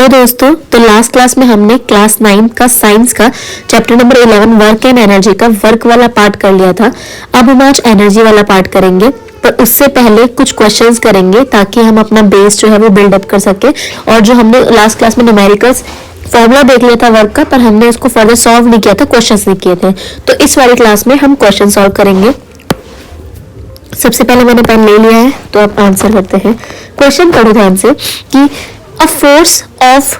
Hello दोस्तों, तो last class में हमने क्लास 9 का साइंस का chapter number 11 work and energy का वर्क वाला पार्ट कर लिया था। अब हम आज एनर्जी वाला पार्ट करेंगे, पर उससे पहले कुछ क्वेश्चंस करेंगे ताकि हम अपना बेस जो है वो बिल्डअप कर सके। और जो हमने लास्ट क्लास में न्यूमेरिकल्स फॉर्मूला देख लिया था वर्क का, पर हमने उसको फर्दर सॉल्व नहीं किया था, क्वेश्चंस नहीं किए थे। तो इस वाली क्लास में हम क्वेश्चन सॉल्व करेंगे। सबसे पहले मैंने पेन ले लिया है, तो आप आंसर करते हैं। क्वेश्चन पढ़ो ध्यान से कि अ फोर्स ऑफ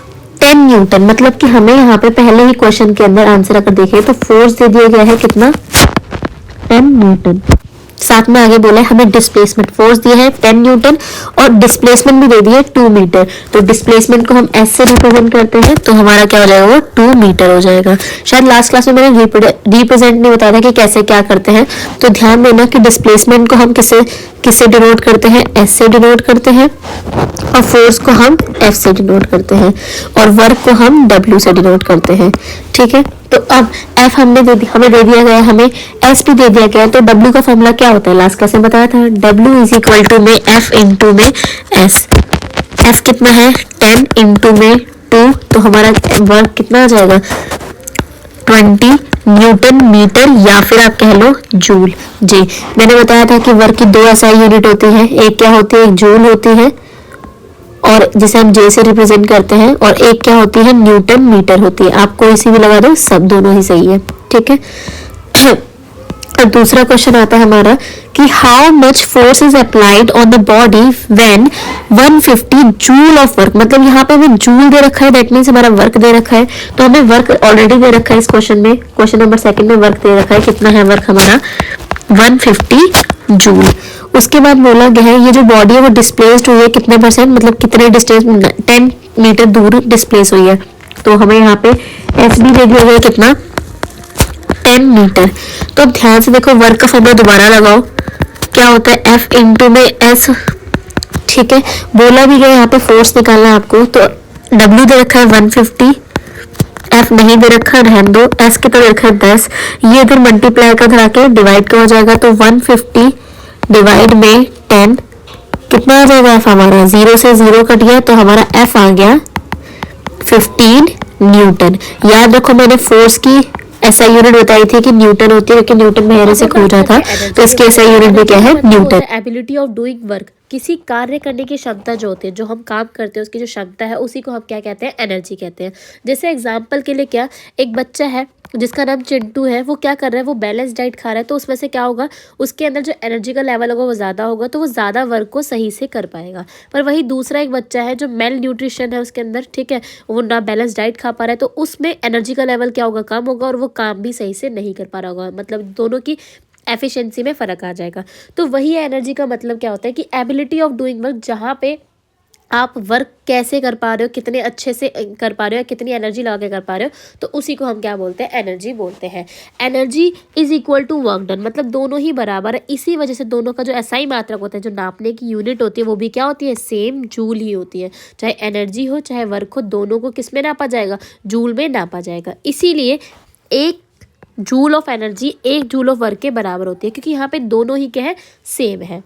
10 न्यूटन, मतलब कि हमें यहाँ पे पहले ही क्वेश्चन के अंदर आंसर अगर देखें तो फोर्स दे दिया गया है कितना, 10 न्यूटन। साथ में आगे बोला है हमें डिस्प्लेसमेंट, फोर्स दिया है 10 न्यूटन और डिस्प्लेसमेंट भी दे दिया है 2 मीटर। तो डिस्प्लेसमेंट को हम एस से रिप्रेजेंट करते हैं, तो हमारा क्या हो जाएगा, वो 2 मीटर हो जाएगा। शायद लास्ट क्लास में मैंने रिप्रेजेंट नहीं बताया था कि कैसे क्या करते हैं, तो ध्यान देना कि डिस्प्लेसमेंट को हम किससे डिनोट करते हैं, एस से डिनोट करते हैं, और फोर्स को हम एफ से डिनोट करते हैं, और वर्क को हम डब्ल्यू से डिनोट करते हैं। ठीक है, तो अब एफ हमें दे दिया गया, हमें एस भी दे दिया गया। तो डब्ल्यू का फॉर्मूला क्या होता है, लास्ट क्लास में बताया था, डब्ल्यू इज इक्वल टू में एफ इंटू में एस। एफ कितना है, 10 इंटू में 2, तो हमारा वर्क कितना आ जाएगा, 20 न्यूटन मीटर, या फिर आप कह लो जूल। जी, मैंने बताया था कि वर्क की 2 एसआई यूनिट होती है, एक क्या होती है, एक जूल होती है, और जिसे हम जे से रिप्रेजेंट करते हैं, और एक क्या होती है, न्यूटन मीटर होती है। आप कोई सी भी लगा दो, सब दोनों ही सही है। ठीक है, और दूसरा क्वेश्चन आता है हमारा कि how much force is applied on the body when 150 joule of work, मतलब यहाँ पे हमें जूल दे रखा है, दैट मीन्स हमारा वर्क दे रखा है। तो हमें वर्क ऑलरेडी दे रखा है इस क्वेश्चन में, क्वेश्चन नंबर 2 में वर्क दे रखा है, कितना है वर्क हमारा, 150 जूल। उसके बाद बोला गया है ये जो बॉडी है वो डिस्प्लेस्ड हुई है कितने परसेंट, मतलब कितने डिस्टेंस, 10 मीटर दूर डिस्प्लेस हुई है। तो हमें यहाँ पे एस भी दे दिया गया कितना, 10 मीटर। तो अब ध्यान से देखो, वर्क का फॉर्मूला दोबारा लगाओ, क्या होता है, एफ इंटू में एस। ठीक है, बोला भी गया यहाँ पे फोर्स निकालना है आपको, तो डब्ल्यू दे रखा है 150, एफ नहीं दे रखा, रहने दो, एस के तो दे रखा है 10, ये इधर मल्टीप्लाई का धरा के डिवाइड का हो जाएगा, तो 150 डिवाइड में 10 कितना आ जाएगा, एफ हमारा 0 से 0 कट गया, तो हमारा एफ आ गया 15 न्यूटन। याद रखो मैंने फोर्स की एसआई यूनिट बताई थी कि न्यूटन होती है, लेकिन न्यूटन मेरे से खोजा था, तो इसकी एसआई यूनिट भी क्या है, Newton. Ability of doing work, किसी कार्य करने की क्षमता जो होती है, जो हम काम करते हैं उसकी जो क्षमता है, उसी को हम क्या कहते हैं, एनर्जी कहते हैं। जैसे एग्जांपल के लिए क्या, एक बच्चा है जिसका नाम चिंटू है, वो क्या कर रहा है, वो बैलेंस डाइट खा रहा है, तो उसमें से क्या होगा, उसके अंदर जो एनर्जी का लेवल होगा वो ज़्यादा होगा, तो वो ज़्यादा वर्क को सही से कर पाएगा। पर वही दूसरा एक बच्चा है जो मेल न्यूट्रिशन है उसके अंदर, ठीक है, वो ना बैलेंस डाइट खा पा रहा है, तो उसमें एनर्जी का लेवल क्या होगा, कम होगा, और वो काम भी सही से नहीं कर पा रहा होगा, मतलब दोनों की एफिशिएंसी में फ़र्क आ जाएगा। तो वही एनर्जी का मतलब क्या होता है कि एबिलिटी ऑफ डूइंग वर्क, जहाँ पे आप वर्क कैसे कर पा रहे हो, कितने अच्छे से कर पा रहे हो, कितनी एनर्जी लगा के कर पा रहे हो, तो उसी को हम क्या बोलते हैं, एनर्जी बोलते हैं। Energy is equal to work done, मतलब दोनों ही बराबर है। इसी वजह से दोनों का जो एसआई मात्रक होता है, जो नापने की यूनिट होती है, वो भी क्या होती है, सेम जूल ही होती है। चाहे एनर्जी हो चाहे वर्क हो, दोनों को किस में नापा जाएगा, जूल में नापा जाएगा। इसीलिए एक joule of energy 1 joule of work के बराबर होती है, क्योंकि यहाँ पे दोनों ही क्या है, सेम है।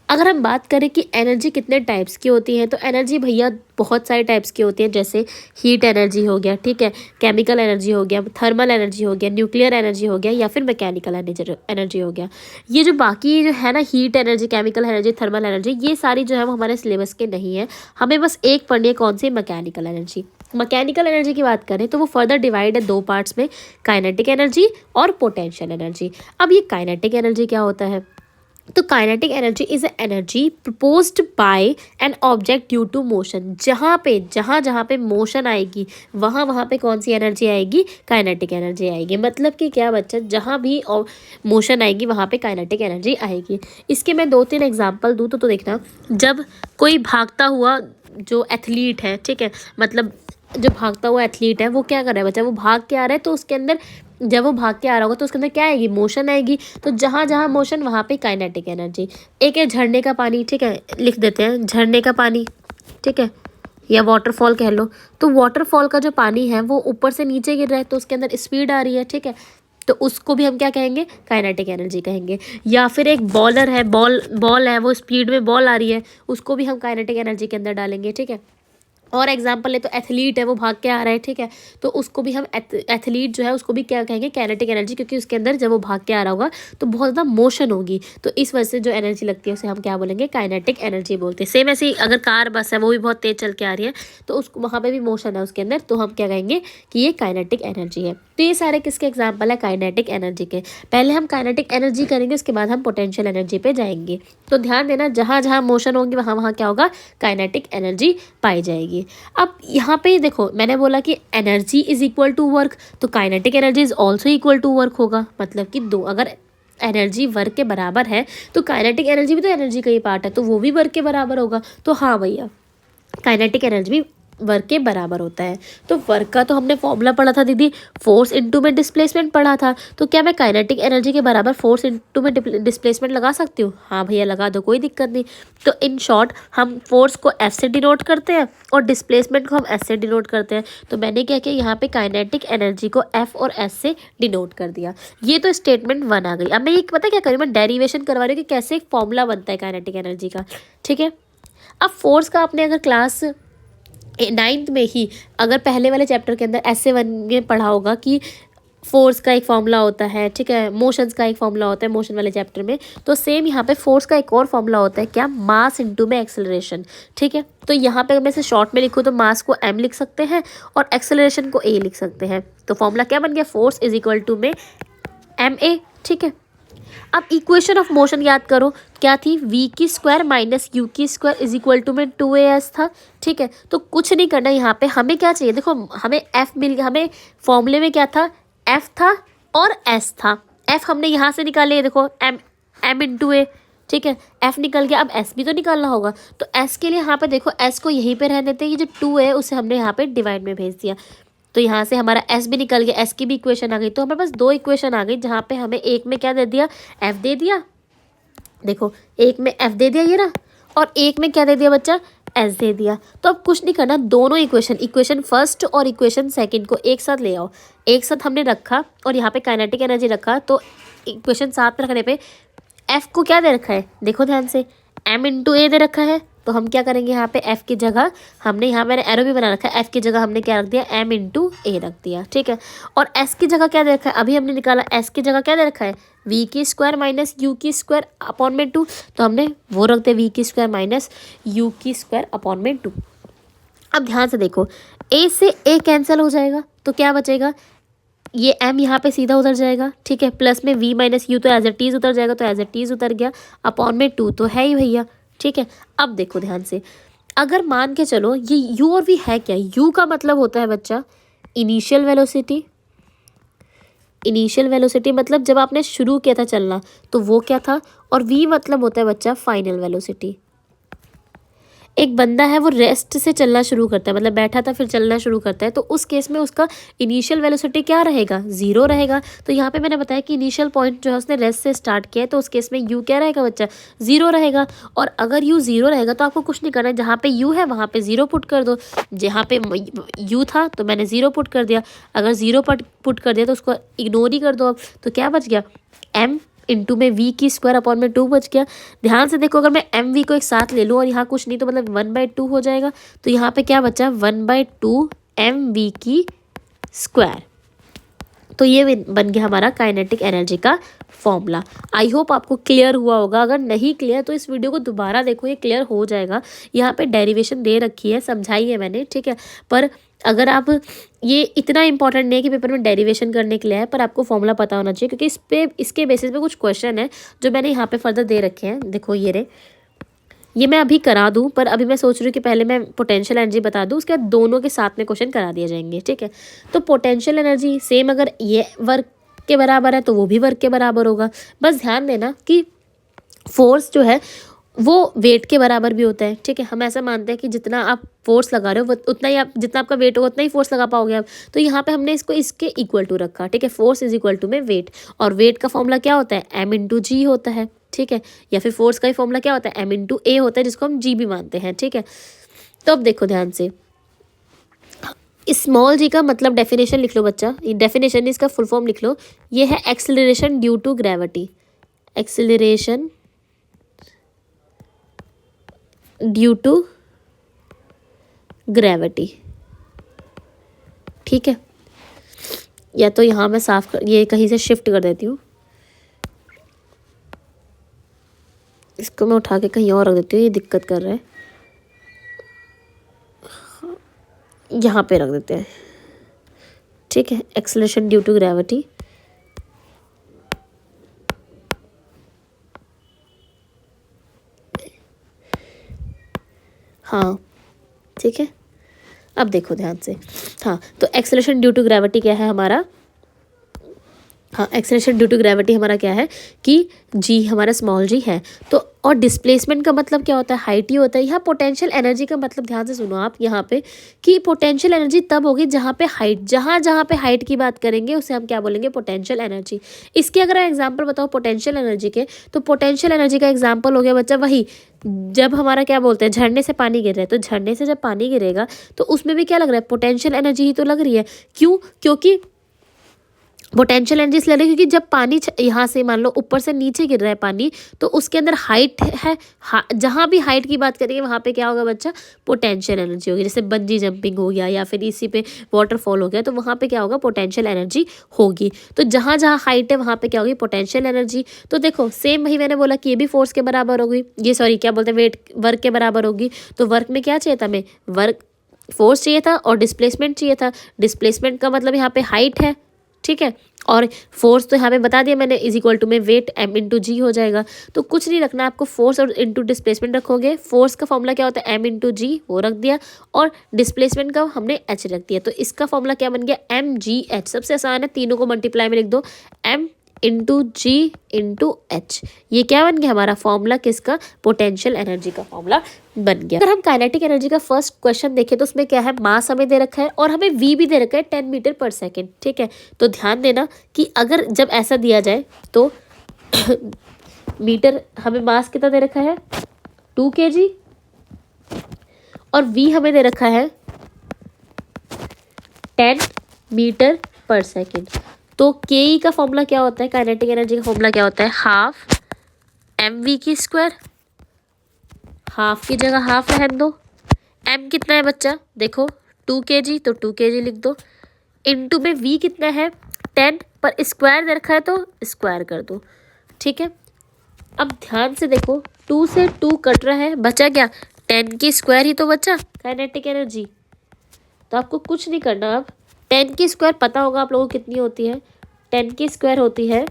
अगर हम बात करें कि एनर्जी कितने टाइप्स की होती है, तो एनर्जी भैया बहुत सारे टाइप्स की होती है। जैसे हीट एनर्जी हो गया, ठीक है, केमिकल एनर्जी हो गया, थर्मल एनर्जी हो गया, न्यूक्लियर एनर्जी हो गया, या फिर मैकेनिकल एनर्जी हो गया। ये जो बाकी जो है ना, heat energy, chemical energy, thermal energy, ये सारी जो है वो हमारे सिलेबस के नहीं है। हमें बस एक पढ़नी है, कौन सी, मैकेनिकल एनर्जी। मैकेनिकल एनर्जी की बात करें तो वो फर्दर डिवाइड है 2 पार्ट्स में, काइनेटिक एनर्जी और पोटेंशियल एनर्जी। अब ये काइनेटिक एनर्जी क्या होता है, तो kinetic energy is energy proposed by an object due to motion. जहाँ पे मोशन आएगी वहाँ पे कौन सी एनर्जी आएगी, काइनेटिक एनर्जी आएगी। मतलब कि क्या बच्चा, जहाँ भी मोशन आएगी वहाँ पे काइनेटिक एनर्जी आएगी। इसके मैं 2-3 एग्जांपल दूँ तो देखना, जब कोई भागता हुआ जो एथलीट है, ठीक है, मतलब जो भागता हुआ एथलीट है वो क्या कर रहा है बच्चा, वो भाग के आ रहा है, तो उसके अंदर जब वो भाग के आ रहा होगा तो उसके अंदर क्या आएगी, मोशन आएगी। तो जहाँ जहाँ मोशन वहाँ पे काइनेटिक एनर्जी। एक है झरने का पानी, ठीक है, लिख देते हैं झरने का पानी, ठीक है, या वाटरफॉल कह लो। तो वाटरफॉल का जो पानी है वो ऊपर से नीचे गिर रहा है, तो उसके अंदर स्पीड आ रही है, ठीक है, तो उसको भी हम क्या कहेंगे, काइनेटिक एनर्जी कहेंगे। या फिर एक बॉलर है, बॉल है, वो स्पीड में बॉल आ रही है, उसको भी हम काइनेटिक एनर्जी के अंदर डालेंगे, ठीक है। और एग्जाम्पल है तो एथलीट है, वो भाग के आ रहा है, ठीक है, तो उसको भी हम एथलीट जो है उसको भी क्या कहेंगे, काइनेटिक एनर्जी, क्योंकि उसके अंदर जब वो भाग के आ रहा होगा तो बहुत ज़्यादा मोशन होगी, तो इस वजह से जो एनर्जी लगती है उसे हम क्या बोलेंगे, काइनेटिक एनर्जी बोलते हैं। सेम ऐसे ही अगर कार बस है वो भी बहुत तेज चल के आ रही है तो उसको वहाँ पर भी मोशन है उसके अंदर, तो हम क्या कहेंगे कि ये काइनेटिक एनर्जी है। तो ये सारे किसके एग्जाम्पल है, काइनेटिक एनर्जी के। पहले हम काइनेटिक एनर्जी करेंगे, उसके बाद हम पोटेंशियल एनर्जी पे जाएंगे। तो ध्यान देना, जहाँ जहाँ मोशन होंगी वहाँ वहाँ क्या होगा, काइनेटिक एनर्जी पाई जाएगी। अब यहाँ पे देखो मैंने बोला कि energy is equal to work, तो kinetic energy is also equal to work होगा, मतलब कि दो, अगर एनर्जी वर्क के बराबर है तो काइनेटिक एनर्जी भी तो एनर्जी का ही पार्ट है, तो वो भी वर्क के बराबर होगा। तो हाँ भैया, काइनेटिक एनर्जी भी वर्क के बराबर होता है। तो वर्क का तो हमने फॉर्मूला पढ़ा था दीदी, फोर्स इनटू में डिस्प्लेसमेंट पढ़ा था, तो क्या मैं काइनेटिक एनर्जी के बराबर फोर्स इनटू में डिस्प्लेसमेंट लगा सकती हूँ? हाँ भैया लगा दो, कोई दिक्कत नहीं। तो इन शॉर्ट हम फोर्स को एफ से डिनोट करते हैं और डिस्प्लेसमेंट को हम एस से डिनोट करते हैं। तो मैंने क्या किया, यहाँ पे काइनेटिक एनर्जी को एफ और एस से डिनोट कर दिया। ये तो स्टेटमेंट 1 आ गई। अब मैं ये पता क्या करूँ, मैं डेरिवेशन करवा रही हूँ कि कैसे एक फॉर्मूला बनता है काइनेटिक एनर्जी का, ठीक है। अब फोर्स का आपने अगर क्लास 9th में ही अगर पहले वाले चैप्टर के अंदर ऐसे 1 में पढ़ा होगा कि फोर्स का एक फॉर्मूला होता है, ठीक है, मोशंस का एक फॉर्मूला होता है मोशन वाले चैप्टर में, तो सेम यहाँ पे फोर्स का एक और फॉर्मूला होता है, क्या, मास इनटू में एक्सेलरेशन, ठीक है। तो यहाँ पे अगर मैं इसे शॉर्ट में लिखूँ तो मास को m लिख सकते हैं और एक्सेलरेशन को a लिख सकते हैं। तो फॉर्मूला क्या बन गया, फोर्स इज इक्वल टू में ma, ठीक है। अब इक्वेशन ऑफ मोशन याद करो, क्या थी, v की स्क्वायर माइनस u की स्क्वायर इज इक्वल टू में 2as था, ठीक है। तो कुछ नहीं करना, यहाँ पे हमें क्या चाहिए, देखो हमें f मिल गया, हमें फॉर्मूले में क्या था, f था और s था। f हमने यहाँ से निकाले, देखो m इंटू ए, ठीक है, f निकल गया, अब s भी तो निकालना होगा। तो s के लिए यहाँ पे देखो, s को यहीं पे रहने देते हैं, ये जो 2 है उसे हमने यहाँ पे डिवाइड में भेज दिया, तो यहाँ से हमारा s भी निकल गया, s की भी इक्वेशन आ गई। तो हमारे पास 2 इक्वेशन आ गई, जहाँ पे हमें एक में क्या दे दिया, f दे दिया, देखो एक में f दे दिया ये रहा, और एक में क्या दे दिया बच्चा, s दे दिया। तो अब कुछ नहीं करना, दोनों इक्वेशन फर्स्ट और इक्वेशन सेकंड को एक साथ ले आओ, एक साथ हमने रखा और यहाँ पे काइनेटिक एनर्जी रखा, तो इक्वेशन साथ में रखने पे f को क्या दे रखा है, देखो ध्यान से, m इंटू ए दे रखा है। तो हम क्या करेंगे, यहाँ पे f की जगह हमने, यहाँ मैंने एरो भी बना रखा है, f की जगह हमने क्या रख दिया, m इंटू ए रख दिया, ठीक है। और s की जगह क्या दे रखा है, अभी हमने निकाला, s की जगह क्या दे रखा है, v की स्क्वायर माइनस u की स्क्वायर अपॉन में 2, तो हमने वो रख दिया v की स्क्वायर माइनस u की स्क्वायर अपॉन में 2। अब ध्यान से देखो, a से a कैंसिल हो जाएगा, तो क्या बचेगा, ये m यहाँ पे सीधा उतर जाएगा, ठीक है, प्लस में v माइनस यू तो एज ए टीज उतर जाएगा, तो एज ए टीज उतर गया, अपॉन में 2 तो है ही भैया, ठीक है। अब देखो ध्यान से, अगर मान के चलो ये u और v है क्या, u का मतलब होता है बच्चा इनिशियल वेलोसिटी, इनिशियल वेलोसिटी मतलब जब आपने शुरू किया था चलना तो वो क्या था, और v मतलब होता है बच्चा फाइनल वेलोसिटी। एक बंदा है वो रेस्ट से चलना शुरू करता है, मतलब बैठा था फिर चलना शुरू करता है, तो उस केस में उसका इनिशियल वेलोसिटी क्या रहेगा, 0 रहेगा। तो यहाँ पे मैंने बताया कि इनिशियल पॉइंट जो है उसने रेस्ट से स्टार्ट किया है, तो उस केस में u क्या रहेगा बच्चा, 0 रहेगा। और अगर u 0 रहेगा तो आपको कुछ नहीं करना है, जहाँ पे u है वहाँ पे 0 पुट कर दो, जहाँ पे u था तो मैंने 0 पुट कर दिया, अगर 0 पुट कर दिया तो उसको इग्नोर ही कर दो। अब तो क्या बच गया, m इंटू में v की स्क्वायर अपॉन में 2 बच गया। ध्यान से देखो, अगर मैं एम वी को एक साथ ले लूँ और यहाँ कुछ नहीं तो मतलब 1/2 हो जाएगा, तो यहाँ पे क्या बचा, 1/2 mv की स्क्वायर। तो ये बन गया हमारा काइनेटिक एनर्जी का फॉर्मूला। आई होप आपको क्लियर हुआ होगा, अगर नहीं क्लियर तो इस वीडियो को दोबारा देखो, ये क्लियर हो जाएगा। यहाँ पे डेरिवेशन दे रखी है, समझाई है मैंने, ठीक है, पर अगर आप, ये इतना इंपॉर्टेंट नहीं है कि पेपर में डेरिवेशन करने के लिए है, पर आपको फॉर्मूला पता होना चाहिए, क्योंकि इसके बेसिस पे कुछ क्वेश्चन है जो मैंने यहाँ पे फर्दर दे रखे हैं। देखो ये मैं अभी करा दूँ, पर अभी मैं सोच रही हूँ कि पहले मैं पोटेंशियल एनर्जी बता दूँ, उसके बाद दोनों के साथ में क्वेश्चन करा दिए जाएंगे, ठीक है। तो पोटेंशियल एनर्जी सेम, अगर ये वर्क के बराबर है तो वो भी वर्क के बराबर होगा। बस ध्यान देना कि फोर्स जो है वो वेट के बराबर भी होता है, ठीक है। हम ऐसा मानते हैं कि जितना आप फोर्स लगा रहे हो उतना ही आप, जितना आपका वेट होगा उतना ही फोर्स लगा पाओगे आप। तो यहाँ पे हमने इसको इसके इक्वल टू रखा, ठीक है, फोर्स इज इक्वल टू में वेट, और वेट का फॉर्मूला क्या होता है, m इंटू जी होता है, ठीक है, या फिर फोर्स का ही फॉर्मूला क्या होता है, m इंटू ए होता है, जिसको हम जी भी मानते हैं, ठीक है। तो अब देखो ध्यान से, स्मॉल जी का मतलब डेफिनेशन लिख लो बच्चा, डेफिनेशन इसका फुल फॉर्म लिख लो, ये है acceleration due to gravity, acceleration due to gravity. ठीक है, या तो यहाँ मैं साफ ये कहीं से शिफ्ट कर देती हूँ, इसको मैं उठा के कहीं और रख देती हूँ, ये दिक्कत कर रहा है, यहाँ पे रख देते हैं। ठीक है, एक्सेलरेशन ड्यू टू ग्रेविटी। हाँ ठीक है, अब देखो ध्यान से। हाँ, तो एक्सेलरेशन ड्यू टू ग्रेविटी क्या है हमारा? हाँ, एक्सेलरेशन ड्यू टू ग्रेविटी हमारा क्या है कि जी हमारा स्मॉल जी है। तो और डिस्प्लेसमेंट का मतलब क्या होता है? हाइट ही होता है। यहाँ पोटेंशियल एनर्जी का मतलब ध्यान से सुनो आप यहाँ पे, कि पोटेंशियल एनर्जी तब होगी जहाँ पे हाइट, जहाँ पे हाइट की बात करेंगे उसे हम क्या बोलेंगे? Potential energy. इसके अगर एग्जाम्पल बताओ पोटेंशियल एनर्जी के, तो पोटेंशियल एनर्जी का एग्जाम्पल हो गया बच्चा वही, जब हमारा क्या बोलते हैं, झरने से पानी गिर रहा है, तो झरने से जब पानी गिरेगा तो उसमें भी क्या लग रहा है? पोटेंशियल एनर्जी ही तो लग रही है। क्यों? क्योंकि पोटेंशियल एनर्जी इसलिए क्योंकि जब पानी यहाँ से मान लो ऊपर से नीचे गिर रहा है पानी, तो उसके अंदर हाइट है, जहाँ भी हाइट की बात करेंगे वहाँ पे क्या होगा बच्चा? पोटेंशियल एनर्जी होगी। जैसे बंजी जंपिंग हो गया या फिर इसी पे वाटरफॉल हो गया, तो वहाँ पे क्या होगा? पोटेंशियल एनर्जी होगी। तो जहाँ जहाँ हाइट है वहाँ पे क्या होगी? Potential energy. तो देखो सेम वही मैंने बोला कि ये भी फोर्स के बराबर होगी, ये सॉरी क्या बोलते हैं, वेट, वर्क के बराबर होगी। तो वर्क में क्या चाहिए था हमें? वर्क, फोर्स चाहिए था और डिस्प्लेसमेंट चाहिए था। डिस्प्लेसमेंट का मतलब यहाँ पे हाइट है, ठीक है, और फोर्स तो यहाँ पे बता दिया मैंने, इज इक्वल टू में वेट m इंटू जी हो जाएगा। तो कुछ नहीं रखना आपको, फोर्स और इंटू डिस्प्लेसमेंट रखोगे। फोर्स का फॉर्मूला क्या होता है? m इंटू जी, वो रख दिया, और डिस्प्लेसमेंट का हमने h रख दिया। तो इसका फॉर्मूला क्या बन गया? m g h। सबसे आसान है, तीनों को मल्टीप्लाई में लिख दो, m इंटू जी इंटू एच। ये क्या बन गया हमारा फॉर्मूला? किसका? पोटेंशियल एनर्जी का फॉर्मूला बन गया। अगर हम काइनेटिक एनर्जी का फर्स्ट क्वेश्चन देखें तो उसमें क्या है? मास हमें दे रखा है और हमें वी भी दे रखा है 10 मीटर पर सेकेंड। ठीक है, तो ध्यान देना कि अगर जब ऐसा दिया जाए तो मीटर, हमें मास कितना दे रखा है? 2 kg, और वी हमें दे रखा है 10 मीटर पर सेकेंड। तो के ई का फॉर्मूला क्या होता है? काइनेटिक एनर्जी का फॉर्मूला क्या होता है? हाफ एम वी की स्क्वायर। हाफ की जगह हाफ रहने दो। एम कितना है बच्चा? देखो 2 kg, तो 2 kg लिख दो। इनटू में वी कितना है? 10, पर स्क्वायर दे रखा है तो स्क्वायर कर दो। ठीक है, अब ध्यान से देखो, 2 से 2 कट रहा है, बचा क्या? 10 की स्क्वायर ही तो बचा काइनेटिक एनर्जी। तो आपको कुछ नहीं करना। अब 10 की स्क्वायर पता होगा आप लोगों को कितनी होती है? 10 की स्क्वायर होती है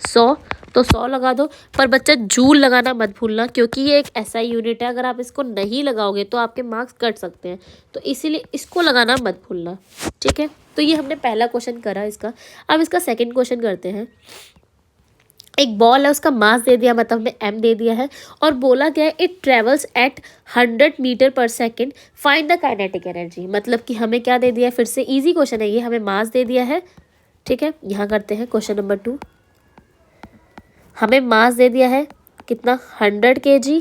100, तो 100 लगा दो। पर बच्चा जूल लगाना मत भूलना, क्योंकि ये एक ऐसा यूनिट है, अगर आप इसको नहीं लगाओगे तो आपके मार्क्स कट सकते हैं, तो इसीलिए इसको लगाना मत भूलना। ठीक है, तो ये हमने पहला क्वेश्चन करा इसका। अब इसका सेकंड क्वेश्चन करते हैं। एक बॉल है, उसका मास दे दिया, मतलब हमने m दे दिया है, और बोला गया है इट ट्रेवल्स एट 100 मीटर पर second, find the kinetic energy. मतलब कि हमें क्या दे दिया है? फिर से इजी क्वेश्चन है ये, हमें मास दे दिया है। ठीक है, यहाँ करते हैं क्वेश्चन नंबर 2। हमें मास दे दिया है कितना? 100 kg,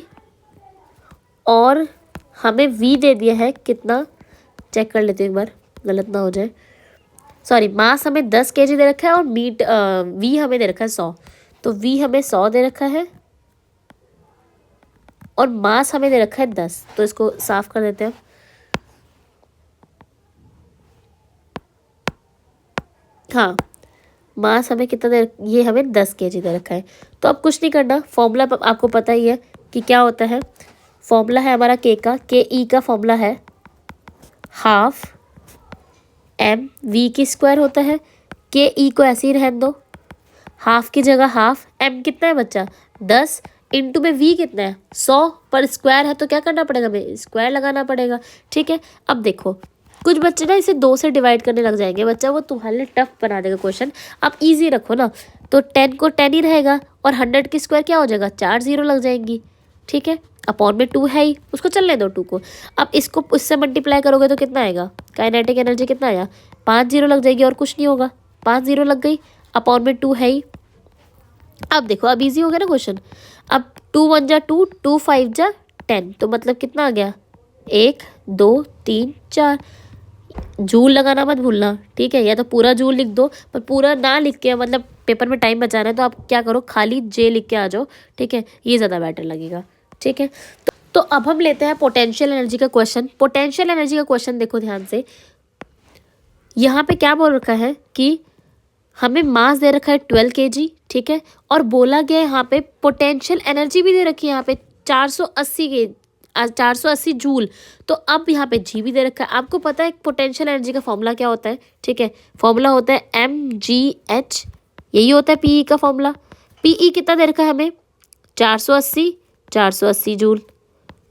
और हमें v दे दिया है कितना? चेक कर लेते हैं एक बार, गलत ना हो जाए। सॉरी, मास हमें 10 kg दे रखा है और v हमें दे रखा है 100। तो v हमें 100 दे रखा है और मास हमें दे रखा है 10। तो इसको साफ कर देते हैं। हाँ, मास हमें कितना दे, ये हमें 10 kg दे रखा है। तो अब कुछ नहीं करना, फॉर्मूला आपको पता ही है कि क्या होता है। फॉर्मूला है हमारा के का, के ई का फॉर्मूला है हाफ एम वी की स्क्वायर होता है। के ई को ऐसे ही रहने दो, हाफ की जगह हाफ। एम कितना है बच्चा? 10, इंटू में वी कितना है? 100, पर स्क्वायर है तो क्या करना पड़ेगा? हमें स्क्वायर लगाना पड़ेगा। ठीक है, अब देखो कुछ बच्चे ना इसे 2 से डिवाइड करने लग जाएंगे, बच्चा वो तुम्हारे लिए टफ बना देगा क्वेश्चन। आप इजी रखो ना, तो 10 को 10 ही रहेगा, और 100 की स्क्वायर क्या हो जाएगा? 4 0 लग जाएंगी। ठीक है, अपॉन में 2 है ही, उसको चलने दो 2 को। अब इसको उससे मल्टीप्लाई करोगे तो कितना आएगा? काइनेटिक एनर्जी कितना आया? 5 0 लग जाएगी, और कुछ नहीं होगा। 5 0 लग गई, अपॉन में 2 है ही। अब देखो, अब इजी हो गया ना क्वेश्चन। अब 2 1 जा 2, 2 5 जा 10, तो मतलब कितना आ गया? 1 2 3 4। जूल लगाना मत भूलना। ठीक है, या तो पूरा जूल लिख दो, पर पूरा ना लिख के, मतलब पेपर में टाइम बचाना है तो आप क्या करो, खाली जे लिख के आ जाओ। ठीक है, ये ज़्यादा बेटर लगेगा। ठीक है, तो अब हम लेते हैं पोटेंशियल एनर्जी का क्वेश्चन। पोटेंशियल एनर्जी का क्वेश्चन देखो ध्यान से, यहाँ पे क्या बोल रखा है कि हमें मास दे रखा है 12 kg, ठीक है, और बोला गया है यहाँ पे पोटेंशियल एनर्जी भी दे रखी है यहाँ पे 480 जूल। तो अब यहाँ पे जी भी दे रखा है। आपको पता है पोटेंशियल एनर्जी का फॉर्मूला क्या होता है, ठीक है, फॉर्मूला होता है mgh, यही होता है पीई का फॉर्मूला। पीई कितना दे रखा है हमें 480 जूल,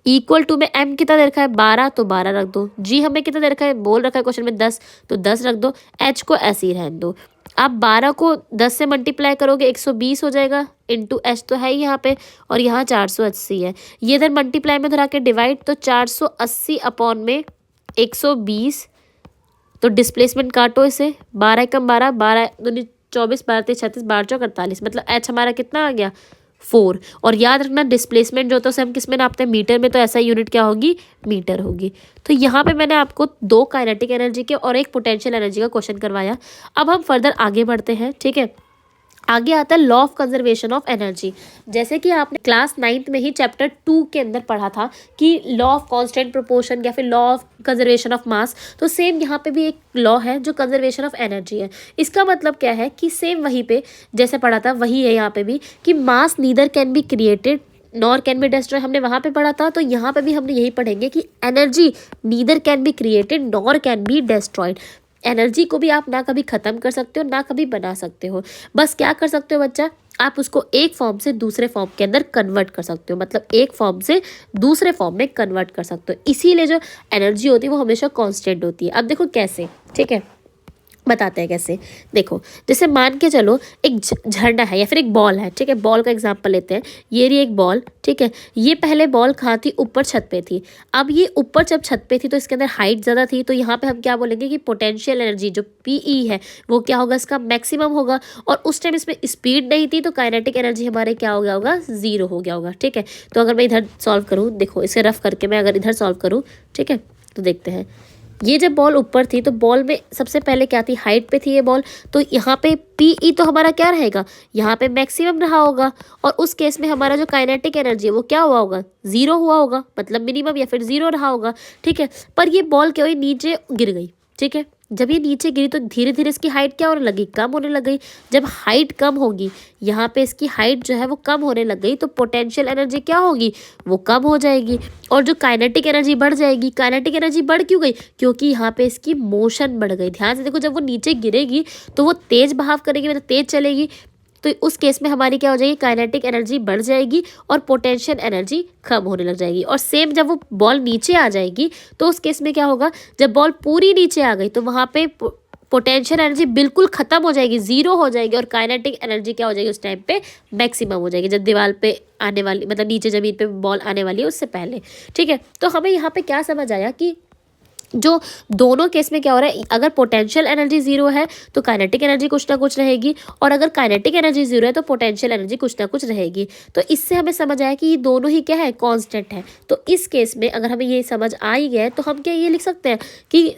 इक्वल टू में m कितना दे रखा है 12, तो 12 रख दो। g हमें कितना दे रखा है, बोल रखा है क्वेश्चन में 10, तो 10 रख दो। h को ऐसे ही रहने दो। आप 12 को 10 से मल्टीप्लाई करोगे 120 हो जाएगा, इंटू h तो है ही यहाँ पे, और यहाँ 480 है। ये इधर मल्टीप्लाई में धरा के डिवाइड, तो 480 अपॉन में 120, तो डिस्प्लेसमेंट काटो इसे, 12 कम 12, 12 दूनी 24, 12 23 36, 12 चौक 48, मतलब h हमारा कितना आ गया 4। और याद रखना डिस्प्लेसमेंट जो होता है उसे हम किस में नापते हैं, मीटर में, तो ऐसा यूनिट क्या होगी, मीटर होगी। तो यहाँ पे मैंने आपको 2 काइनेटिक एनर्जी के और 1 पोटेंशियल एनर्जी का क्वेश्चन करवाया। अब हम फर्दर आगे बढ़ते हैं, ठीक है। आगे आता है law of conservation of energy. जैसे कि आपने क्लास 9th में ही चैप्टर 2 के अंदर पढ़ा था कि लॉ ऑफ कांस्टेंट प्रोपोर्शन या फिर law of conservation of mass, तो सेम यहाँ पे भी एक लॉ है जो कंजर्वेशन ऑफ एनर्जी है। इसका मतलब क्या है कि सेम वहीं पे जैसे पढ़ा था वही है यहाँ पे भी, कि mass neither can be created nor can be destroy, हमने वहाँ पे पढ़ा था। तो यहाँ पे भी हमने यही पढ़ेंगे कि energy neither can be created nor can be destroyed. Energy को भी आप ना कभी ख़त्म कर सकते हो ना कभी बना सकते हो, बस क्या कर सकते हो बच्चा, आप उसको एक फॉर्म से दूसरे फॉर्म के अंदर कन्वर्ट कर सकते हो, मतलब एक फॉर्म से दूसरे फॉर्म में कन्वर्ट कर सकते हो। इसीलिए जो एनर्जी होती है वो हमेशा कांस्टेंट होती है। अब देखो कैसे, ठीक है, बताते हैं कैसे। देखो जैसे मान के चलो एक झरना है या फिर एक बॉल है, ठीक है, बॉल का एग्जांपल लेते हैं। ये रही एक बॉल, ठीक है, ये पहले बॉल कहाँ थी, ऊपर छत पे थी। अब ये ऊपर जब छत पे थी तो इसके अंदर हाइट ज़्यादा थी, तो यहाँ पे हम क्या बोलेंगे कि पोटेंशियल एनर्जी जो पीई है वो क्या होगा, इसका मैक्सिमम होगा। और उस टाइम इसमें स्पीड नहीं थी तो काइनेटिक एनर्जी हमारे क्या हो गया होगा, 0 हो गया होगा, ठीक है। तो अगर मैं इधर सॉल्व करूँ, देखो इसे रफ करके मैं अगर इधर सॉल्व करूँ, ठीक है, तो देखते हैं। ये जब बॉल ऊपर थी तो बॉल में सबसे पहले क्या थी, हाइट पे थी ये बॉल, तो यहाँ पे पीई तो हमारा क्या रहेगा, यहाँ पे मैक्सिमम रहा होगा। और उस केस में हमारा जो काइनेटिक एनर्जी है वो क्या हुआ होगा, 0 हुआ होगा, मतलब मिनिमम या फिर 0 रहा होगा, ठीक है। पर ये बॉल क्या हुई, नीचे गिर गई, ठीक है। जब ये नीचे गिरी तो धीरे धीरे इसकी हाइट क्या होने लगी, कम होने लग गई। जब हाइट कम होगी, यहाँ पे इसकी हाइट जो है वो कम होने लग गई, तो पोटेंशियल एनर्जी क्या होगी, वो कम हो जाएगी। और जो काइनेटिक एनर्जी बढ़ जाएगी, काइनेटिक एनर्जी बढ़ क्यों गई, क्योंकि यहाँ पे इसकी मोशन बढ़ गई। ध्यान से देखो, जब वो नीचे गिरेगी तो वो तेज बहाव करेगी, मतलब तेज चलेगी, तो उस केस में हमारी क्या हो जाएगी, काइनेटिक एनर्जी बढ़ जाएगी और पोटेंशियल एनर्जी कम होने लग जाएगी। और सेम जब वो बॉल नीचे आ जाएगी तो उस केस में क्या होगा, जब बॉल पूरी नीचे आ गई तो वहाँ पे पोटेंशियल एनर्जी बिल्कुल खत्म हो जाएगी, 0 हो जाएगी, और काइनेटिक एनर्जी क्या हो जाएगी उस टाइम पे, मैक्सिमम हो जाएगी, जब दीवार पे आने वाली, मतलब नीचे ज़मीन पे बॉल आने वाली है उससे पहले, ठीक है। तो हमें यहाँ पे क्या समझ आया कि जो दोनों केस में क्या हो रहा है, अगर पोटेंशियल एनर्जी 0 है तो काइनेटिक एनर्जी कुछ ना कुछ रहेगी, और अगर काइनेटिक एनर्जी 0 है तो पोटेंशियल एनर्जी कुछ ना कुछ रहेगी। तो इससे हमें समझ आया कि ये दोनों ही क्या है, कांस्टेंट है। तो इस केस में अगर हमें ये समझ आ ही गया है तो हम क्या ये लिख सकते हैं कि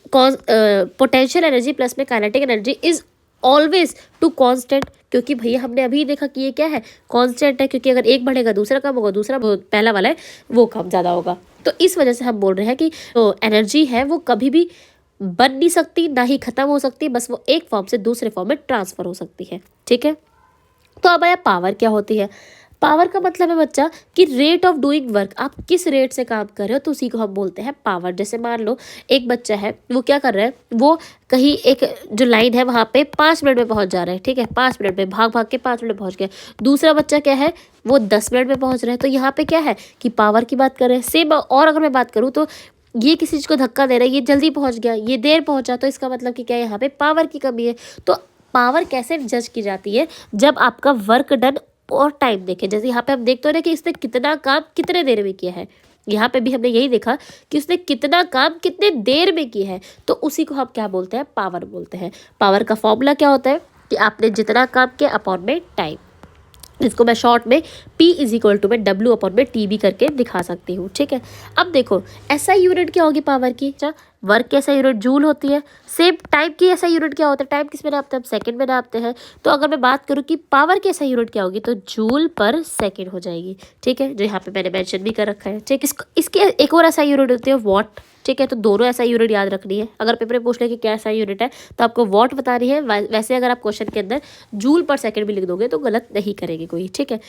पोटेंशियल एनर्जी प्लस में kinetic energy is always to constant, क्योंकि भैया हमने अभी देखा कि ये क्या है, कांस्टेंट है, क्योंकि अगर एक बढ़ेगा दूसरा कम होगा, दूसरा पहला वाला है वो कम ज़्यादा होगा। तो इस वजह से हम बोल रहे हैं कि तो एनर्जी है वो कभी भी बन नहीं सकती, ना ही ख़त्म हो सकती, बस वो एक फॉर्म से दूसरे फॉर्म में ट्रांसफ़र हो सकती है, ठीक है। तो अब आया पावर क्या होती है। पावर का मतलब है बच्चा कि रेट ऑफ डूइंग वर्क, आप किस रेट से काम कर रहे हो तो उसी को हम बोलते हैं पावर। जैसे मान लो एक बच्चा है, वो क्या कर रहा है, वो कहीं एक जो लाइन है वहाँ पे 5 मिनट में पहुँच जा रहा है, ठीक है, 5 मिनट में भाग भाग के 5 मिनट में पहुँच गया। दूसरा बच्चा क्या है, वो 10 मिनट में पहुँच रहा है। तो यहाँ पे क्या है कि पावर की बात कर रहे हैं सेम। और अगर मैं बात करूँ तो ये किसी चीज़ को धक्का दे रहा है, ये जल्दी पहुँच गया, ये देर पहुँचा, तो इसका मतलब कि क्या है, यहाँ पे पावर की कमी है। तो पावर कैसे जज की जाती है, जब आपका वर्क डन और टाइम देखें। जैसे यहाँ पे हम देखते हो ना कि इसने कितना काम कितने देर में किया है, यहाँ पे भी हमने यही देखा कि उसने कितना काम कितने देर में किया है, तो उसी को हम क्या बोलते हैं, पावर बोलते हैं। पावर का फॉर्मूला क्या होता है कि आपने जितना काम किया अपॉन में टाइम, इसको मैं शॉर्ट में P = में W/T भी करके दिखा सकती हूँ, ठीक है। अब देखो ऐसा यूनिट क्या होगी पावर की, वर्क की ऐसा यूनिट जूल होती है। सेम टाइम की ऐसा यूनिट क्या होता है, टाइम किस में नापते हैं हम, सेकंड में नापते हैं। तो अगर मैं बात करूँ कि पावर की ऐसा यूनिट क्या होगी, तो जूल पर सेकंड हो जाएगी। ठीक है, जो यहाँ पे मैंने मेंशन भी कर रखा है। ठीक, इसके एक और ऐसा यूनिट होती है वॉट। ठीक है, तो दोनों ऐसा यूनिट याद रखनी है। अगर पेपर में पूछ ले कि क्या ऐसा यूनिट है तो आपको वॉट बतानी है। वैसे अगर आप क्वेश्चन के अंदर जूल पर सेकंड भी लिख दोगे तो गलत नहीं करेगी कोई। ठीक है,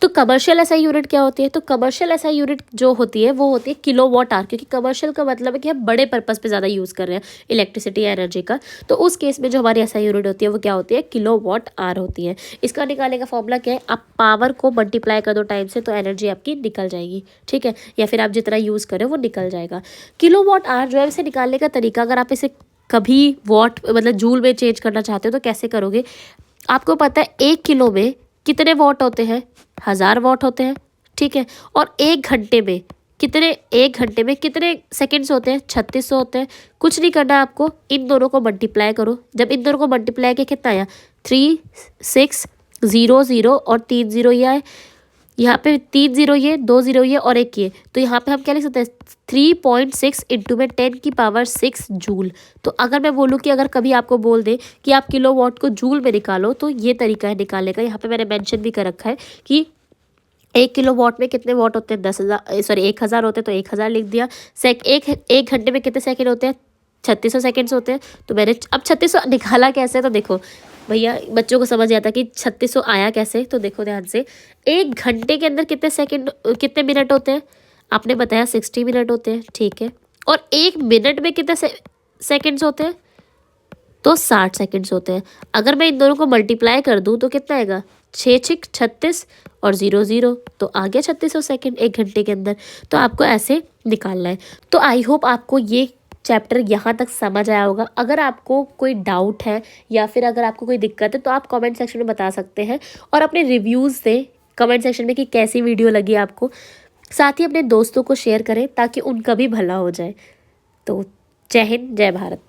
तो कमर्शियल ऐसा यूनिट क्या होती है, तो कमर्शियल ऐसा यूनिट जो होती है वो होती है किलोवाट आवर, क्योंकि कमर्शियल का मतलब है कि हम बड़े पर्पस पे ज़्यादा यूज़ कर रहे हैं इलेक्ट्रिसिटी एनर्जी का। तो उस केस में जो हमारी ऐसा यूनिट होती है वो क्या होती है, किलोवाट आवर होती है। इसका निकालने का फॉर्मूला क्या है, आप पावर को मल्टीप्लाई कर दो टाइम से तो एनर्जी आपकी निकल जाएगी। ठीक है, या फिर आप जितना यूज़ करें वो निकल जाएगा। किलोवाट आवर जो है इसे निकालने का तरीका, अगर आप इसे कभी वॉट मतलब जूल में चेंज करना चाहते हो तो कैसे करोगे। आपको पता है 1 किलो में कितने वॉट होते हैं, 1000 वॉट होते हैं। ठीक है, और 1 घंटे में कितने सेकंड्स होते हैं, 3600 होते हैं। कुछ नहीं करना आपको, इन दोनों को मल्टीप्लाई करो। जब इन दोनों को मल्टीप्लाई किया कितना आया, 3600 और 3 0 ये आए। यहाँ पे 3 0 ये, 2 0 ये और 1 ये, तो यहाँ पे हम क्या लिख सकते हैं, 3.6 इंटू में 10 की पावर 6 जूल। तो अगर मैं बोलूँ कि अगर कभी आपको बोल दे कि आप किलोवाट को जूल में निकालो तो ये तरीका है निकालने का। यहाँ पे मैंने मेंशन भी कर रखा है कि 1 किलोवाट में कितने वाट होते हैं, 1000 होते हैं तो 1000 लिख दिया। एक घंटे में कितने सेकंड होते हैं, 3600 सेकंड्स होते हैं। तो मैंने अब 3600 निकाला कैसे, तो देखो भैया बच्चों को समझ आता कि 3600 आया कैसे। तो देखो ध्यान से, 1 घंटे के अंदर कितने मिनट होते हैं, आपने बताया 60 मिनट होते हैं। ठीक है, और 1 मिनट में कितने सेकंड्स होते हैं, तो 60 सेकंड्स होते हैं। अगर मैं इन दोनों को मल्टीप्लाई कर दूं तो कितना आएगा, 6 6 36 और 0 0, तो आ गया 3600 सेकंड 1 घंटे के अंदर। तो आपको ऐसे निकालना है। तो आई होप आपको ये चैप्टर यहाँ तक समझ आया होगा। अगर आपको कोई डाउट है या फिर अगर आपको कोई दिक्कत है तो आप कमेंट सेक्शन में बता सकते हैं, और अपने रिव्यूज़ दें कमेंट सेक्शन में कि कैसी वीडियो लगी आपको। साथ ही अपने दोस्तों को शेयर करें ताकि उनका भी भला हो जाए। तो जय हिंद, जय भारत।